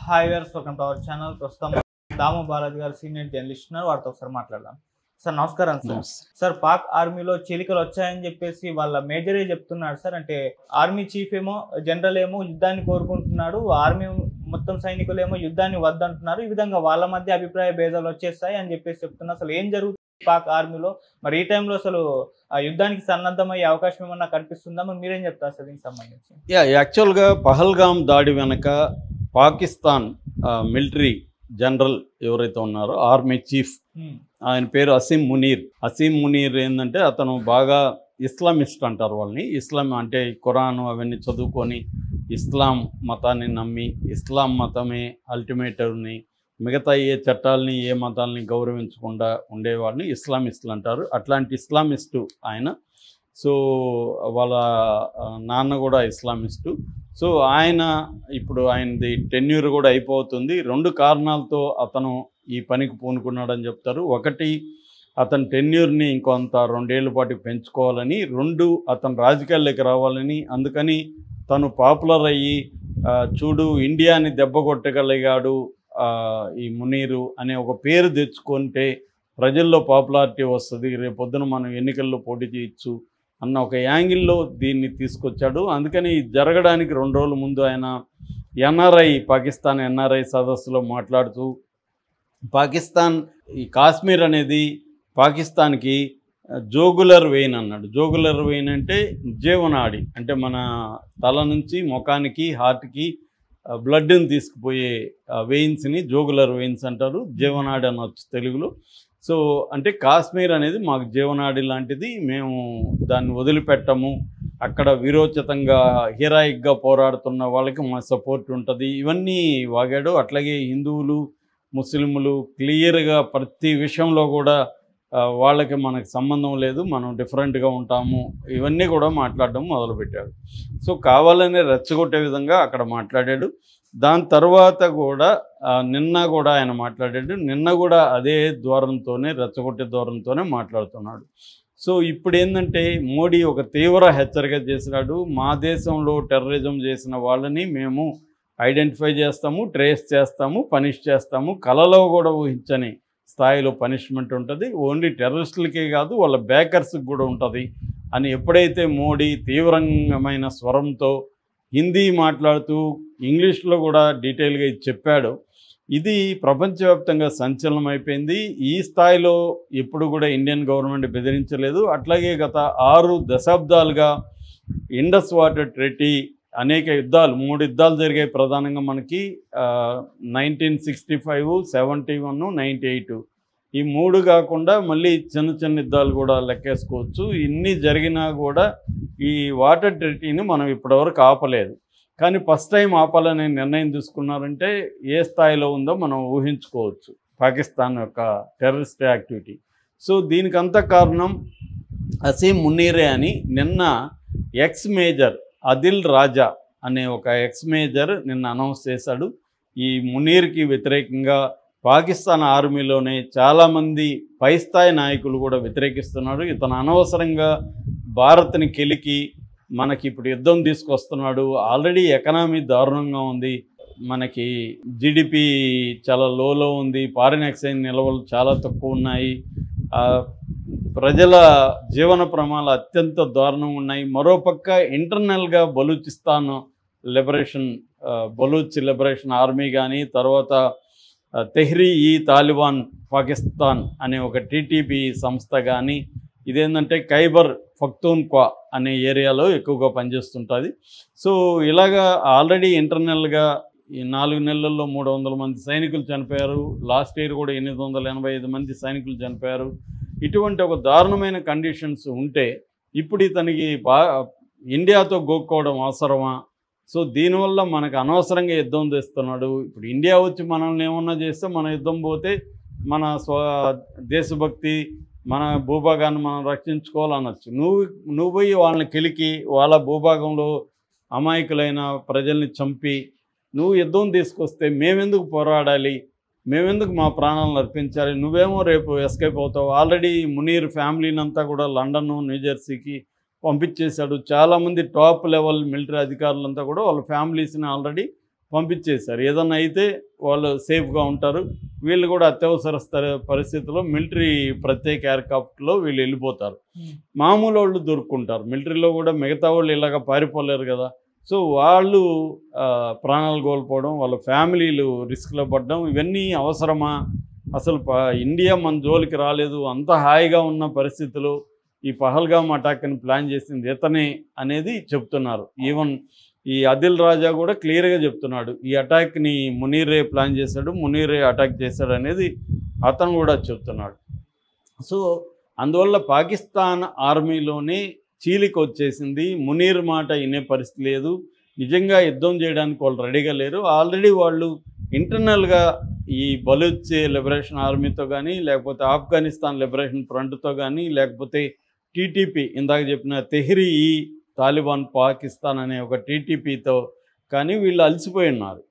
Hi viewers, welcome to our channel. ప్రస్తుతం దాము బాలాజీ గారు senior journalist ఉన్నారు, వారితో ఒకసారి మాట్లాడదాం. సార్ నమస్కారం. సార్ పాక్ ఆర్మీలో చీలికలు వచ్చాయని చెప్పేసి వాళ్ళ మేజరే చెప్తున్నారు సార్. అంటే ఆర్మీ చీఫ్ ఏమో, జనరల్ ఏమో యుద్ధాన్ని కోరుకుంటున్నాడు, ఆర్మీ మొత్తం సైనికులు ఏమో యుద్ధాన్ని వద్దంటున్నారు. ఈ విధంగా వాళ్ళ మధ్య అభిప్రాయ భేదాలు వచ్చేస్తాయి అని చెప్పేసి చెప్తున్నారు. అసలు ఏం జరుగుతుంది పాక్ ఆర్మీలో? మరి ఈ టైంలో అసలు ఆ యుద్ధానికి సన్నద్ధమయ్యే అవకాశం ఏమన్నా కనిపిస్తుందా? మరి మీరేం చెప్తారు సార్ దీనికి సంబంధించి? యాక్చువల్గా పహల్గామ్ దాడి వెనక పాకిస్తాన్ మిలిటరీ జనరల్ ఎవరైతే ఉన్నారో ఆర్మీ చీఫ్, ఆయన పేరు అసీం మునీర్ ఏంటంటే అతను బాగా ఇస్లామిస్ట్ అంటారు వాళ్ళని. ఇస్లాం అంటే ఖురాన్ అవన్నీ చదువుకొని ఇస్లాం మతాన్ని నమ్మి ఇస్లాం మతమే అల్టిమేటర్ని, మిగతా ఏ చట్టాలని ఏ మతాలని గౌరవించకుండా ఉండేవాడిని ఇస్లామిస్టులు అంటారు. అట్లాంటి ఇస్లామిస్టు ఆయన. సో వాళ్ళ నాన్న కూడా ఇస్లామిస్టు. సో ఇప్పుడు ఆయనది టెన్యూర్ కూడా అయిపోతుంది. 2 కారణాలతో అతను ఈ పనికి పూనుకున్నాడని చెప్తారు. ఒకటి, అతని టెన్యూర్ని ఇంకొంత 2 ఏళ్ల పాటు పెంచుకోవాలని. 2, అతను రాజకీయాల్లోకి రావాలని. అందుకని తను పాపులర్ అయ్యి చూడు ఇండియాని దెబ్బ కొట్టగలిగాడు ఈ మునీరు అనే ఒక పేరు తెచ్చుకుంటే ప్రజల్లో పాపులారిటీ వస్తుంది, రేపొద్దున మనం ఎన్నికల్లో పోటీ చేయొచ్చు అన్న ఒక యాంగిల్లో దీన్ని తీసుకొచ్చాడు. అందుకని జరగడానికి 2 రోజుల ముందు ఆయన పాకిస్తాన్ ఎన్ఆర్ఐ సదస్సులో మాట్లాడుతూ పాకిస్తాన్ ఈ కాశ్మీర్ అనేది పాకిస్తాన్కి జోగులర్ వెయిన్ అన్నాడు. జోగులర్ వెయిన్ అంటే జీవనాడి, అంటే మన తల నుంచి ముఖానికి హార్ట్కి బ్లడ్ని తీసుకుపోయే వెయిన్స్ని జోగులర్ వెయిన్స్ అంటారు. జీవనాడి అనొచ్చు తెలుగులో. సో అంటే కాశ్మీర్ అనేది మాకు జీవనాడి లాంటిది, మేము దాన్ని వదిలిపెట్టము, అక్కడ విరోచితంగా హీరాయిక్గా పోరాడుతున్న వాళ్ళకి మా సపోర్ట్ ఉంటుంది, ఇవన్నీ వాగాడు. అట్లాగే హిందువులు ముస్లింలు క్లియర్గా ప్రతి విషయంలో కూడా వాళ్ళకి మనకు సంబంధం లేదు, మనం డిఫరెంట్గా ఉంటాము, ఇవన్నీ కూడా మాట్లాడడం మొదలుపెట్టాడు. సో కావాలనే రెచ్చగొట్టే విధంగా అక్కడ మాట్లాడాడు. దాని తర్వాత కూడా నిన్న కూడా ఆయన మాట్లాడాడు. నిన్న కూడా అదే ధోరణితోనే, రెచ్చగొట్టే ధోరణితోనే మాట్లాడుతున్నాడు. సో ఇప్పుడు ఏంటంటే మోడీ ఒక తీవ్ర హెచ్చరిక చేసినాడు. మా దేశంలో టెర్రరిజం చేసిన వాళ్ళని మేము ఐడెంటిఫై చేస్తాము, ట్రేస్ చేస్తాము, పనిష్ చేస్తాము, కలలో కూడా ఊహించని స్థాయిలో పనిష్మెంట్ ఉంటుంది, ఓన్లీ టెర్రరిస్టులకే కాదు వాళ్ళ బ్యాకర్స్కి కూడా ఉంటుంది అని ఎప్పుడైతే మోడీ తీవ్రమైన స్వరంతో హిందీ మాట్లాడుతూ ఇంగ్లీష్లో కూడా డీటెయిల్గా ఇది చెప్పాడో, ఇది ప్రపంచవ్యాప్తంగా సంచలనం అయిపోయింది. ఈ స్థాయిలో ఎప్పుడు కూడా ఇండియన్ గవర్నమెంట్ బెదిరించలేదు. అట్లాగే గత 6 దశాబ్దాలుగా ఇండస్ వాటర్ ట్రీటీ, అనేక యుద్ధాలు, 3 యుద్ధాలు జరిగాయి ప్రధానంగా మనకి 1965, 71, 98. ఈ 3 కాకుండా మళ్ళీ చిన్న యుద్ధాలు కూడా లెక్కేసుకోవచ్చు. ఇన్ని జరిగినా కూడా ఈ వాటర్ ట్రీటీని మనం ఇప్పటివరకు ఆపలేదు. కానీ ఫస్ట్ టైం ఆపాలనే నిర్ణయం తీసుకున్నారంటే ఏ స్థాయిలో ఉందో మనం ఊహించుకోవచ్చు పాకిస్తాన్ యొక్క టెర్రరిస్ట్ యాక్టివిటీ. సో దీనికంతా కారణం అసీం మునీరే అని నిన్న ఎక్స్ మేజర్ అదిల్ రాజా అనే ఒక ఎక్స్ మేజర్ నిన్న అనౌన్స్ చేశాడు. ఈ మునీర్కి వ్యతిరేకంగా పాకిస్తాన్ ఆర్మీలోనే చాలామంది పై స్థాయి నాయకులు కూడా వ్యతిరేకిస్తున్నారు. ఇతను అనవసరంగా భారత్ని కెలికి మనకి ఇప్పుడు యుద్ధం తీసుకొస్తున్నాడు. ఆల్రెడీ ఎకనామీ దారుణంగా ఉంది, మనకి జీడిపి చాలా లోలో ఉంది, ఫారిన్ ఎక్స్చేంజ్ నిల్వలు చాలా తక్కువ ఉన్నాయి, ప్రజల జీవన ప్రమాణాలు అత్యంత దారుణంగా ఉన్నాయి. మరోపక్క ఇంటర్నల్గా బలూచ్ లిబరేషన్ ఆర్మీ కానీ, తర్వాత తెహ్రీ-ఈ-తాలిబాన్ పాకిస్తాన్ అనే ఒక టీటీపీ సంస్థ కానీ, ఇదేంటంటే ఖైబర్ పఖ్తూన్ఖ్వా అనే ఏరియాలో ఎక్కువగా పనిచేస్తుంటుంది. సో ఇలాగా ఆల్రెడీ ఇంటర్నల్గా ఈ 4 నెలల్లో 300 మంది సైనికులు చనిపోయారు. లాస్ట్ ఇయర్ కూడా 885 మంది సైనికులు చనిపోయారు. ఇటువంటి ఒక దారుణమైన కండిషన్స్ ఉంటే ఇప్పుడు ఇతనికి ఇండియాతో గోక్కోవడం అవసరమా? సో దీనివల్ల మనకు అనవసరంగా యుద్ధం తెస్తున్నాడు. ఇప్పుడు ఇండియా వచ్చి మనల్ని ఏమన్నా చేస్తే మన యుద్ధం పోతే మన దేశభక్తి, మన భూభాగాన్ని మనం రక్షించుకోవాలనొచ్చు. నువ్వు పోయి వాళ్ళని కెలికి వాళ్ళ భూభాగంలో అమాయకులైన ప్రజల్ని చంపి నువ్వు యుద్ధం తీసుకొస్తే మేమెందుకు పోరాడాలి, మేమెందుకు మా ప్రాణాలను అర్పించాలి? నువ్వేమో రేపు ఎస్కేప్ అవుతావు. ఆల్రెడీ మునీర్ ఫ్యామిలీని అంతా కూడా లండన్, న్యూజెర్సీకి పంపించేశాడు. చాలామంది టాప్ లెవెల్ మిలిటరీ అధికారులంతా కూడా వాళ్ళ ఫ్యామిలీస్ని ఆల్రెడీ పంపించేశారు. ఏదన్నా అయితే వాళ్ళు సేఫ్గా ఉంటారు. వీళ్ళు కూడా అత్యవసర పరిస్థితుల్లో మిలిటరీ ప్రత్యేక ఎయిర్క్రాఫ్ట్లో వీళ్ళు వెళ్ళిపోతారు. మామూలు వాళ్ళు దొరుకుంటారు. మిలిటరీలో కూడా మిగతా వాళ్ళు ఇలాగ పారిపోలేరు కదా. సో వాళ్ళు ప్రాణాలు కోల్పోవడం, వాళ్ళ ఫ్యామిలీలు రిస్క్లో పడడం, ఇవన్నీ అవసరమా? అసలు ఇండియా మన జోలికి రాలేదు, అంత హాయిగా ఉన్న పరిస్థితులు ఈ పహల్గామ్ అటాక్ని ప్లాన్ చేసింది ఇతనే అనేది చెప్తున్నారు. ఈవెన్ ఈ ఆదిల్ రాజా కూడా క్లియర్గా చెప్తున్నాడు, ఈ అటాక్ని మునీరే ప్లాన్ చేశాడు, మునీరే అటాక్ చేశాడు అనేది అతను కూడా చెప్తున్నాడు. సో అందువల్ల పాకిస్తాన్ ఆర్మీలోనే చీలిక వచ్చేసింది. మునీర్ మాట వినే పరిస్థితి లేదు. నిజంగా యుద్ధం చేయడానికి వాళ్ళు రెడీగా లేరు. ఆల్రెడీ వాళ్ళు ఇంటర్నల్గా ఈ బలూచ్ లిబరేషన్ ఆర్మీతో కానీ, లేకపోతే ఆఫ్ఘనిస్తాన్ లిబరేషన్ ఫ్రంట్తో కానీ, లేకపోతే టీటీపీ ఇందాక చెప్పిన తెహ్రీ ఈ తాలిబాన్ పాకిస్తాన్ అనే ఒక టీటీపీతో కానీ వీళ్ళు అలసిపోయి ఉన్నారు.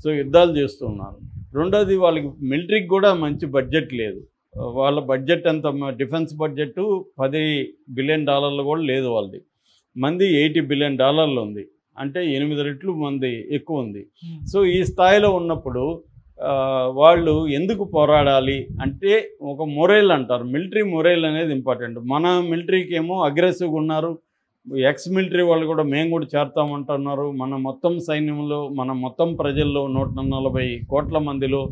సో యుద్ధాలు చేస్తున్నారు. రెండోది వాళ్ళకి మిలిటరీకి కూడా మంచి బడ్జెట్ లేదు. వాళ్ళ బడ్జెట్ ఎంత, డిఫెన్స్ బడ్జెట్ $10 బిలియన్ కూడా లేదు వాళ్ళది. మంది $80 బిలియన్ ఉంది. అంటే 8 రెట్లు మంది ఎక్కువ ఉంది. సో ఈ స్థాయిలో ఉన్నప్పుడు వాళ్ళు ఎందుకు పోరాడాలి అంటే ఒక మొరైల్ అంటారు. మిలిటరీ మొరైల్ అనేది ఇంపార్టెంట్. మన మిలిటరీకి ఏమో అగ్రెసివ్గా ఉన్నారు. ఎక్స్ మిలిటరీ వాళ్ళు కూడా మేము కూడా చేరుతామంటున్నారు. మన మొత్తం సైన్యంలో, మన మొత్తం ప్రజల్లో 140 కోట్ల మందిలో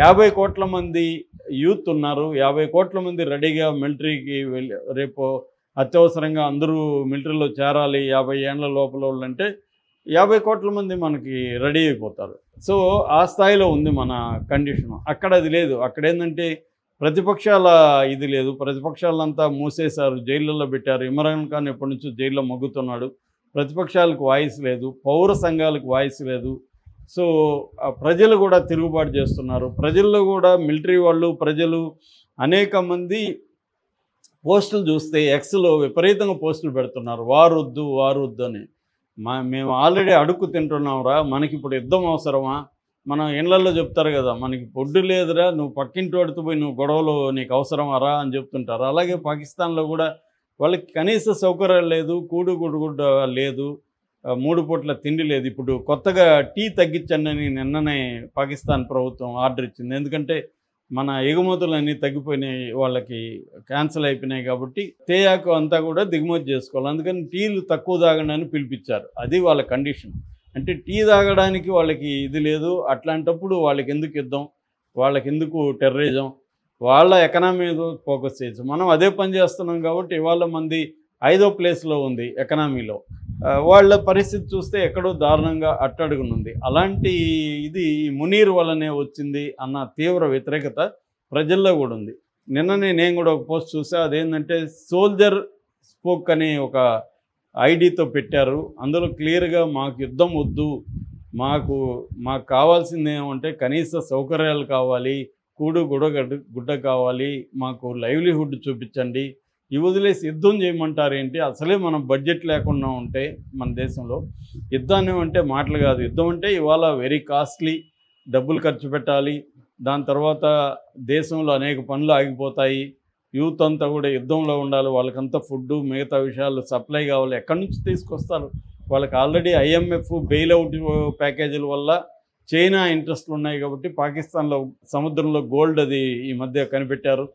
50 కోట్ల మంది యూత్ ఉన్నారు. 50 కోట్ల మంది రెడీగా మిలిటరీకి వెళ్ళి రేపు అత్యవసరంగా అందరూ మిలిటరీలో చేరాలి 50 ఏళ్ల లోపల వాళ్ళు అంటే 50 కోట్ల మంది మనకి రెడీ అయిపోతారు. సో ఆ స్థాయిలో ఉంది మన కండిషను. అక్కడ అది లేదు. అక్కడ ఏంటంటే ప్రతిపక్షాల ఇది లేదు. ప్రతిపక్షాలంతా మూసేశారు, జైళ్ళల్లో పెట్టారు. ఇమ్రాన్ ఖాన్ ఎప్పటి నుంచో జైల్లో మగ్గుతున్నాడు. ప్రతిపక్షాలకు వాయిస్ లేదు, పౌర సంఘాలకు వాయిస్ లేదు. సో ప్రజలు కూడా తిరుగుబాటు చేస్తున్నారు. ప్రజల్లో కూడా మిలిటరీ వాళ్ళు, ప్రజలు అనేక మంది పోస్టులు చూస్తే ఎక్స్లో విపరీతంగా పోస్టులు పెడుతున్నారు, వారొద్దు వారొద్దు అని. మేము ఆల్రెడీ అడుక్కు తింటున్నాంరా, మనకి ఇప్పుడు యుద్ధం అవసరమా? మనం ఇళ్లలో చెప్తారు కదా, మనకి పొడ్డు లేదురా, నువ్వు పక్కింటి వాడితో పోయి నువ్వు గొడవలు నీకు అవసరమారా అని చెప్తుంటారు. అలాగే పాకిస్తాన్లో కూడా వాళ్ళకి కనీస సౌకర్యాలు లేదు, కూడుగుడ్డ లేదు, 3 పూట్ల తిండి లేదు. ఇప్పుడు కొత్తగా టీ తగ్గించండి అని నిన్ననే పాకిస్తాన్ ప్రభుత్వం ఆర్డర్ ఇచ్చింది. ఎందుకంటే మన ఎగుమతులు తగ్గిపోయినాయి, వాళ్ళకి క్యాన్సిల్ అయిపోయినాయి. కాబట్టి తేయాకు అంతా కూడా దిగుమతి చేసుకోవాలి. అందుకని టీలు తక్కువ తాగండి అని పిలిపించారు. అది వాళ్ళ కండిషన్. అంటే టీ తాగడానికి వాళ్ళకి ఇది లేదు. అట్లాంటప్పుడు వాళ్ళకి ఎందుకు యుద్ధం, వాళ్ళకి ఎందుకు టెర్రరిజం? వాళ్ళ ఎకనామీ మీద ఫోకస్ చేయొచ్చు. మనం అదే పని చేస్తున్నాం కాబట్టి ఇవాళ మంది 5వ ప్లేస్లో ఉంది ఎకనామీలో. వాళ్ళ పరిస్థితి చూస్తే ఎక్కడో దారుణంగా అట్టడుగునుంది. అలాంటి ఇది మునీర్ వల్లనే వచ్చింది అన్న తీవ్ర వ్యతిరేకత ప్రజల్లో కూడా ఉంది. నిన్ననే నేను కూడా ఒక పోస్ట్ చూసా. అదేంటంటే సోల్జర్ స్పోక్ అనే ఒక ఐడితో పెట్టారు. అందులో క్లియర్గా మాకు యుద్ధం వద్దు, మాకు కావాల్సింది ఏమంటే కనీస సౌకర్యాలు కావాలి, గుడ్డ కావాలి, మాకు లైవ్లీహుడ్ చూపించండి, ఇవి వదిలేసి యుద్ధం చేయమంటారు ఏంటి? అసలే మనం బడ్జెట్ లేకుండా ఉంటే మన దేశంలో యుద్ధాన్ని అంటే మాటలు కాదు. యుద్ధం అంటే ఇవాళ వెరీ కాస్ట్లీ, డబ్బులు ఖర్చు పెట్టాలి. దాని తర్వాత దేశంలో అనేక పనులు ఆగిపోతాయి. యూత్ అంతా కూడా యుద్ధంలో ఉండాలి, వాళ్ళకంతా ఫుడ్డు మిగతా విషయాలు సప్లై కావాలి. ఎక్కడి నుంచి తీసుకొస్తారు? వాళ్ళకి ఆల్రెడీ IMF బెయిల్అవుట్ ప్యాకేజీల వల్ల చైనా ఇంట్రెస్ట్లు ఉన్నాయి. కాబట్టి పాకిస్తాన్లో సముద్రంలో గోల్డ్ అది ఈ మధ్య కనిపెట్టారు.